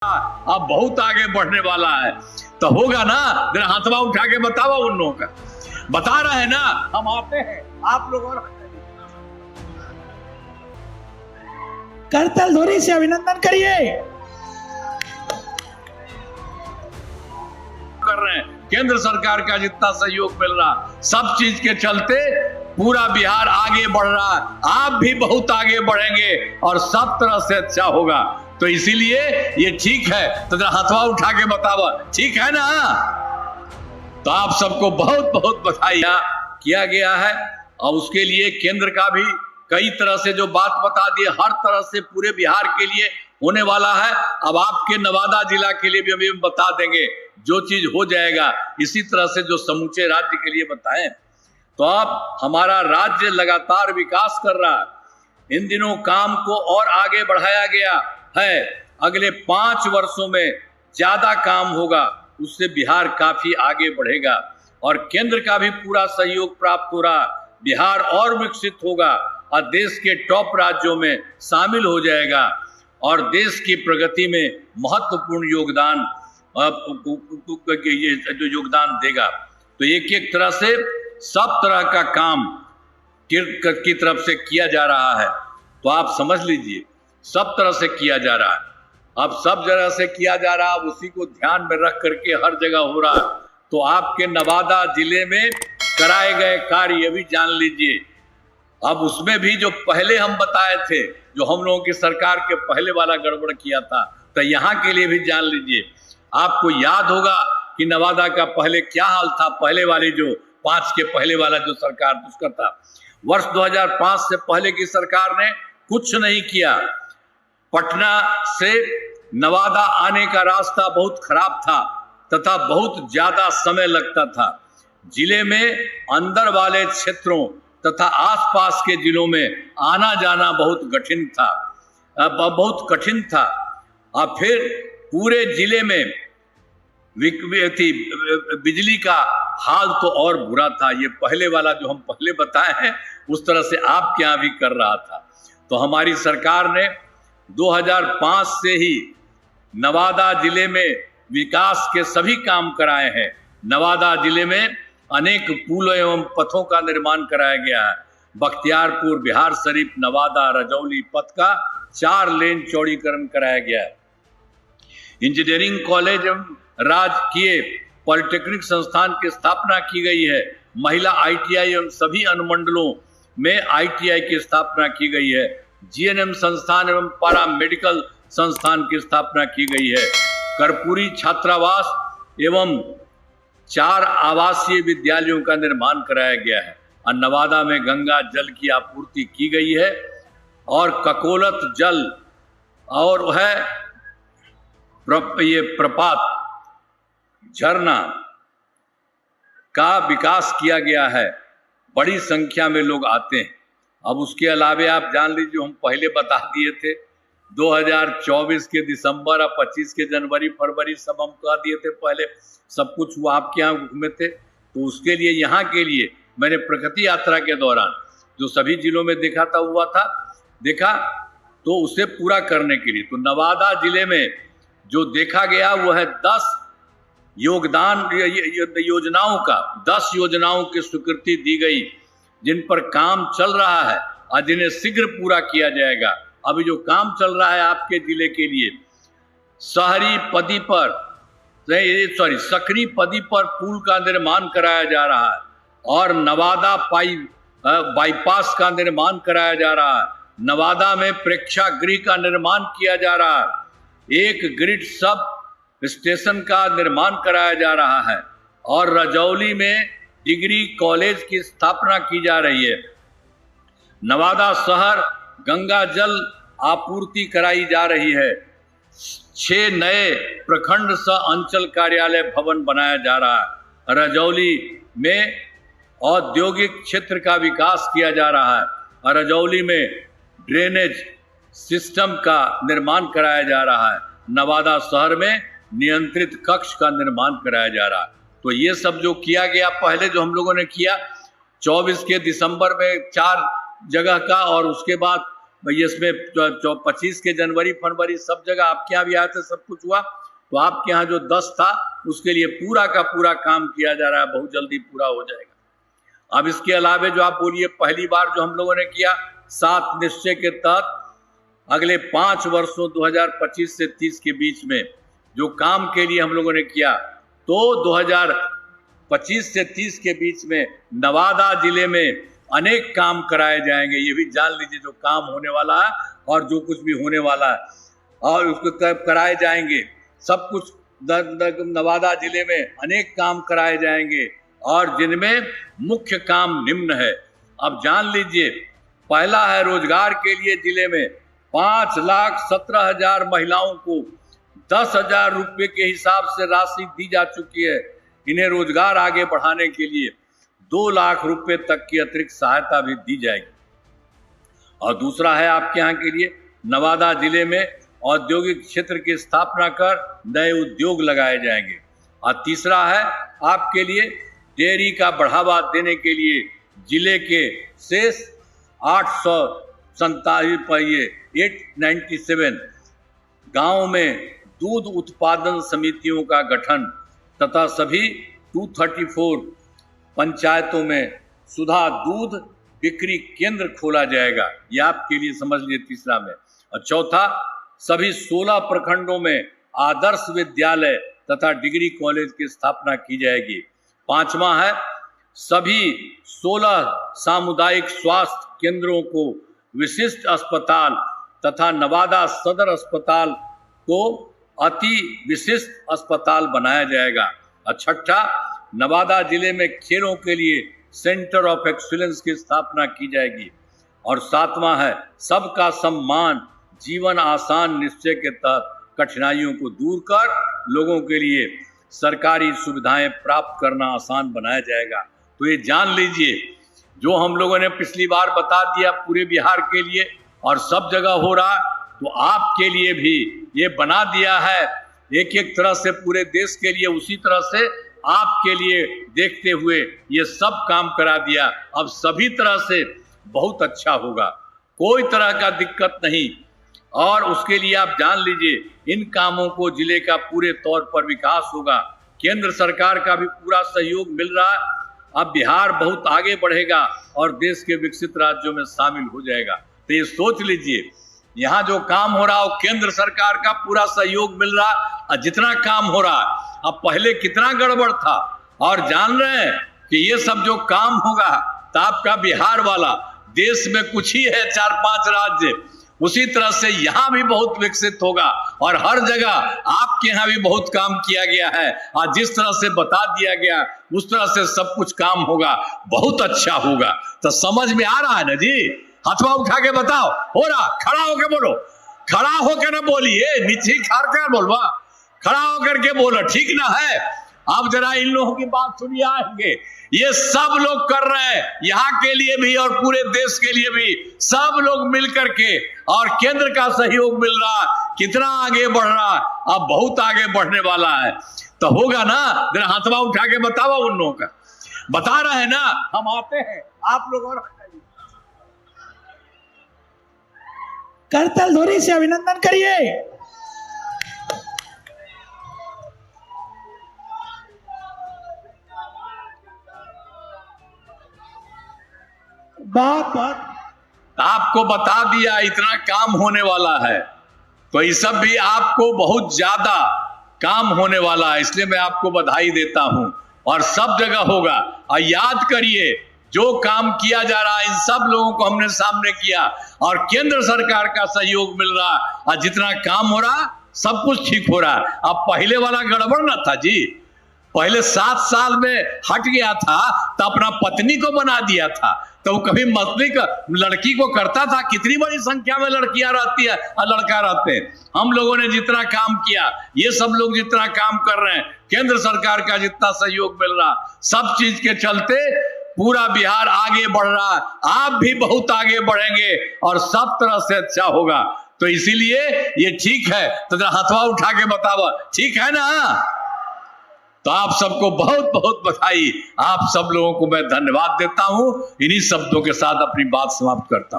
अब बहुत आगे बढ़ने वाला है तो होगा ना। जरा हाथवा उठा के बताओ उन लोगों का। बता रहे हैं ना, हम आते हैं, आप लोग और करतल ध्वनि से अभिनंदन करिए। कर रहे हैं। केंद्र सरकार का जितना सहयोग मिल रहा, सब चीज के चलते पूरा बिहार आगे बढ़ रहा है। आप भी बहुत आगे बढ़ेंगे और सब तरह से अच्छा होगा। तो इसीलिए ये ठीक है। तो जरा हथवा उठा के बताओ, ठीक है ना। तो आप सबको बहुत बहुत बधाई किया गया है। और उसके लिए केंद्र का भी कई तरह से जो बात बता दी, हर तरह से पूरे बिहार के लिए होने वाला है। अब आपके नवादा जिला के लिए भी अभी बता देंगे, जो चीज हो जाएगा इसी तरह से जो समूचे राज्य के लिए बताएं। तो अब हमारा राज्य लगातार विकास कर रहा है। इन दिनों काम को और आगे बढ़ाया गया है। अगले 5 वर्षों में ज्यादा काम होगा, उससे बिहार काफी आगे बढ़ेगा और केंद्र का भी पूरा सहयोग प्राप्त हो रहा। बिहार और विकसित होगा और देश के टॉप राज्यों में शामिल हो जाएगा और देश की प्रगति में महत्वपूर्ण योगदान योगदान देगा। तो एक एक तरह से सब तरह का काम की तरफ से किया जा रहा है। तो आप समझ लीजिए, सब तरह से किया जा रहा है। अब सब जगह से किया जा रहा है, उसी को ध्यान में रख करके हर जगह हो रहा है। तो आपके नवादा जिले में कराए गए कार्य भी जान लीजिए। अब उसमें भी जो पहले हम बताए थे, जो हम लोगों की सरकार के पहले वाला गड़बड़ किया था, तो यहाँ के लिए भी जान लीजिए। आपको याद होगा कि नवादा का पहले क्या हाल था। पहले वाली जो 5 के पहले वाला जो सरकार उसका था, वर्ष 2005 से पहले की सरकार ने कुछ नहीं किया। पटना से नवादा आने का रास्ता बहुत खराब था तथा बहुत ज्यादा समय लगता था। जिले में अंदर वाले क्षेत्रों तथा आसपास के जिलों में आना जाना बहुत कठिन था। और फिर पूरे जिले में बिजली का हाल तो और बुरा था। ये पहले वाला जो हम पहले बताए हैं, उस तरह से आपके यहाँ भी कर रहा था। तो हमारी सरकार ने 2005 से ही नवादा जिले में विकास के सभी काम कराए हैं। नवादा जिले में अनेक पुल एवं पथों का निर्माण कराया गया है। बख्तियारपुर, बिहार शरीफ, नवादा, रजौली पथ का 4 लेन चौड़ीकरण कराया गया है। इंजीनियरिंग कॉलेज एवं राजकीय पॉलिटेक्निक संस्थान की स्थापना की गई है। महिला ITI एवं सभी अनुमंडलों में ITI की स्थापना की गई है। GNM संस्थान एवं पारा मेडिकल संस्थान की स्थापना की गई है। कर्पूरी छात्रावास एवं 4 आवासीय विद्यालयों का निर्माण कराया गया है। और नवादा में गंगा जल की आपूर्ति की गई है और ककोलत जल और है ये प्रपात झरना का विकास किया गया है। बड़ी संख्या में लोग आते हैं। अब उसके अलावे आप जान लीजिए, हम पहले बता दिए थे 2024 के दिसंबर और 25 के जनवरी फरवरी सब हम कह दिए थे। पहले सब कुछ वो आपके यहाँ में थे। तो उसके लिए यहाँ के लिए मैंने प्रगति यात्रा के दौरान जो सभी जिलों में देखा तो उसे पूरा करने के लिए तो नवादा जिले में जो देखा गया वो है 10 योजनाओं की स्वीकृति दी गई, जिन पर काम चल रहा है और जिन्हें शीघ्र पूरा किया जाएगा। अभी जो काम चल रहा है आपके जिले के लिए, सकरी पदी पर पुल का निर्माण कराया जा रहा है और नवादा बाईपास का निर्माण कराया जा रहा है। नवादा में प्रेक्षागृह का निर्माण किया जा रहा है। एक ग्रिड सब स्टेशन का निर्माण कराया जा रहा है और रजौली में डिग्री कॉलेज की स्थापना की जा रही है। नवादा शहर गंगा जल आपूर्ति कराई जा रही है। 6 नए प्रखंड सह अंचल कार्यालय भवन बनाया जा रहा है। रजौली में औद्योगिक क्षेत्र का विकास किया जा रहा है और रजौली में ड्रेनेज सिस्टम का निर्माण कराया जा रहा है। नवादा शहर में नियंत्रित कक्ष का निर्माण कराया जा रहा है। तो ये सब जो किया गया पहले जो हम लोगों ने किया 24 के दिसंबर में 4 जगह का और उसके बाद भाई इसमें 25 के जनवरी फरवरी सब जगह आपके यहाँ भी आए थे, सब कुछ हुआ। तो आपके यहाँ जो 10 था उसके लिए पूरा का पूरा काम किया जा रहा है, बहुत जल्दी पूरा हो जाएगा। अब इसके अलावे जो आप बोलिए पहली बार जो हम लोगों ने किया 7 निश्चय के तहत अगले 5 वर्षों 2025 से 30 के बीच में जो काम के लिए हम लोगों ने किया, तो 2025 से 30 के बीच में नवादा जिले में अनेक काम कराए जाएंगे। ये भी जान लीजिए जो काम होने वाला है और जो कुछ भी होने वाला है और उसको कराए जाएंगे सब कुछ। नवादा जिले में अनेक काम कराए जाएंगे और जिनमें मुख्य काम निम्न है। अब जान लीजिए, पहला है रोजगार के लिए जिले में 5,17,000 महिलाओं को 10,000 रुपये के हिसाब से राशि दी जा चुकी है। इन्हें रोजगार आगे बढ़ाने के लिए 2 लाख रुपए तक की अतिरिक्त सहायता भी दी जाएगी। और दूसरा है आपके यहाँ के लिए नवादा जिले में औद्योगिक क्षेत्र की स्थापना कर नए उद्योग लगाए जाएंगे। और तीसरा है आपके लिए डेयरी का बढ़ावा देने के लिए जिले के शेष 897 गांव में दूध उत्पादन समितियों का गठन तथा सभी 234 पंचायतों में सुधा दूध बिक्री केंद्र खोला जाएगा। यह आपके लिए समझ लीजिए तीसरा में। और चौथा, सभी 16 प्रखंडों में आदर्श विद्यालय तथा डिग्री कॉलेज की स्थापना की जाएगी। पांचवा है सभी 16 सामुदायिक स्वास्थ्य केंद्रों को विशिष्ट अस्पताल तथा नवादा सदर अस्पताल को अति विशिष्ट अस्पताल बनाया जाएगा। और छठा, नवादा जिले में खेलों के लिए सेंटर ऑफ एक्सीलेंस की स्थापना की जाएगी। और सातवां है सबका सम्मान जीवन आसान निश्चय के तहत कठिनाइयों को दूर कर लोगों के लिए सरकारी सुविधाएं प्राप्त करना आसान बनाया जाएगा। तो ये जान लीजिए जो हम लोगों ने पिछली बार बता दिया पूरे बिहार के लिए और सब जगह हो रहा, तो आपके लिए भी ये बना दिया है एक एक तरह से पूरे देश के लिए, उसी तरह से आपके लिए देखते हुए ये सब काम करा दिया। अब सभी तरह से बहुत अच्छा होगा, कोई तरह का दिक्कत नहीं। और उसके लिए आप जान लीजिए इन कामों को जिले का पूरे तौर पर विकास होगा। केंद्र सरकार का भी पूरा सहयोग मिल रहा है। अब बिहार बहुत आगे बढ़ेगा और देश के विकसित राज्यों में शामिल हो जाएगा। तो ये सोच लीजिए यहाँ जो काम हो रहा है केंद्र सरकार का पूरा सहयोग मिल रहा और जितना काम हो रहा है, अब पहले कितना गड़बड़ था और जान रहे हैं कि ये सब जो काम होगा तो आपका बिहार वाला देश में कुछ ही है 4-5 राज्य, उसी तरह से यहाँ भी बहुत विकसित होगा और हर जगह आपके यहाँ भी बहुत काम किया गया है और जिस तरह से बता दिया गया उस तरह से सब कुछ काम होगा, बहुत अच्छा होगा। तो समझ में आ रहा है ना जी? हथवा उठा के बताओ, हो रहा? खड़ा होकर बोलो, खड़ा होकर ना बोलिए, नीचे खार कर बोलवा, खड़ा होकर के बोलो, ठीक ना है? अब जरा इन लोगों की बात सुनिए आगे। ये सब लोग कर रहे हैं यहाँ के लिए भी और पूरे देश के लिए भी, सब लोग मिल करके, और केंद्र का सहयोग मिल रहा, कितना आगे बढ़ रहा, अब बहुत आगे बढ़ने वाला है। तो होगा ना? जरा हाथवा उठा के बताओ उन लोगों का, बता रहे हैं ना हम आते हैं, आप लोग और करतल ध्वनि से अभिनंदन करिए। बात आपको बता दिया इतना काम होने वाला है, तो ये सब भी आपको बहुत ज्यादा काम होने वाला है, इसलिए मैं आपको बधाई देता हूं। और सब जगह होगा। और याद करिए जो काम किया जा रहा है इन सब लोगों को हमने सामने किया और केंद्र सरकार का सहयोग मिल रहा, और जितना काम हो रहा सब कुछ ठीक हो रहा। अब पहले वाला गड़बड़ ना था जी, पहले 7 साल में हट गया था तो अपना पत्नी को बना दिया था, तो वो कभी मतली का लड़की को करता था। कितनी बड़ी संख्या में लड़कियां रहती है और लड़का रहते हैं। हम लोगों ने जितना काम किया, ये सब लोग जितना काम कर रहे हैं, केंद्र सरकार का जितना सहयोग मिल रहा, सब चीज के चलते पूरा बिहार आगे बढ़ रहा। आप भी बहुत आगे बढ़ेंगे और सब तरह से अच्छा होगा। तो इसीलिए ये ठीक है। तो जरा हथवा उठा के बताओ, ठीक है ना? तो आप सबको बहुत बहुत बधाई। आप सब लोगों को मैं धन्यवाद देता हूं। इन्हीं शब्दों के साथ अपनी बात समाप्त करता हूं।